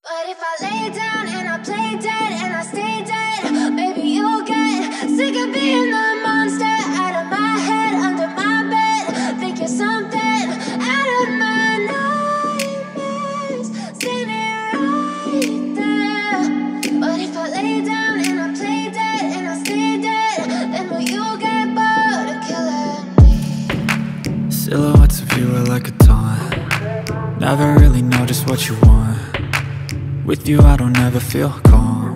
But if I lay down and I play dead and I stay dead, maybe you'll get sick of being the monster out of my head, under my bed. Think you're something out of my nightmares, standing right there. But if I lay down and I play dead and I stay dead, then will you get bored of killing me? Silhouettes of you are like a taunt. Never really know just what you want. With you I don't ever feel calm.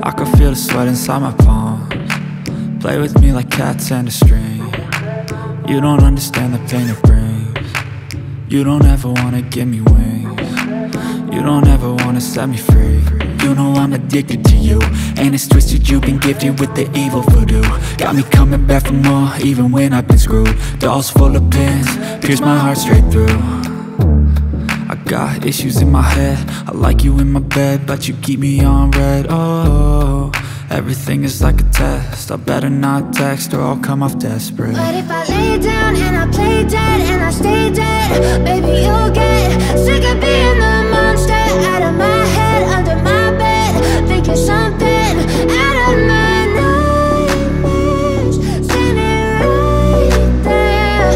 I can feel the sweat inside my palms. Play with me like cats and a string. You don't understand the pain it brings. You don't ever wanna give me wings. You don't ever wanna set me free. You know I'm addicted to you, and it's twisted, you've been gifted with the evil voodoo. Got me coming back for more, even when I've been screwed. Dolls full of pins, pierce my heart straight through. I got issues in my head, I like you in my bed, but you keep me on red. Oh, everything is like a test. I better not text or I'll come off desperate. But if I lay down and I play dead and I stay dead, maybe you'll get sick of being the monster out of my head, under my bed. Think you're something out of my nightmares, standing right there.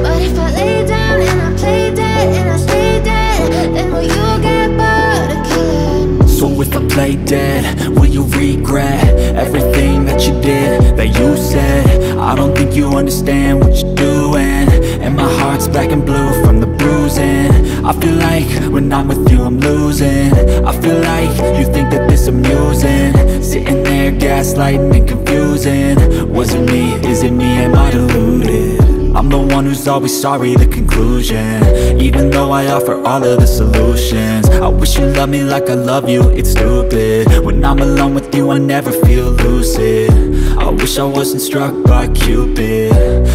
But if I lay down and I play dead and I stay dead, then will you get bored of killing me? So if I play dead, will you regret everything that you did, that you said? I don't think you understand what you're doing, and my heart's black and blue from the bruising. I feel like when I'm with you I'm losing. I feel like you think that this amusing, sitting there gaslighting and confusing. Was it me? Is it me? Am I deluded? I'm the one who's always sorry, the conclusion, even though I offer all of the solutions. I wish you loved me like I love you, it's stupid. When I'm alone with you I never feel lucid. I wish I wasn't struck by Cupid.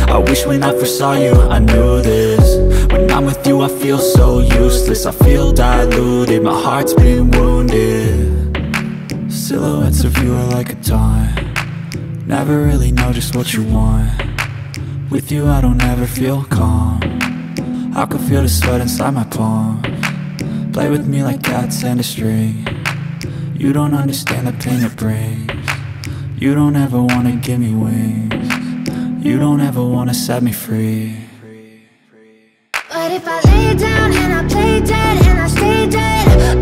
I wish when I first saw you I knew this. When I'm with you I feel so useless, I feel diluted, my heart's been wounded. Silhouettes of you are like a taunt. Never really know just what you want. With you I don't ever feel calm. I can feel the sweat inside my palms. Play with me like cats and a string. You don't understand the pain it brings. You don't ever wanna give me wings. You don't ever wanna set me free. But if I lay down and I play dead and I stay dead,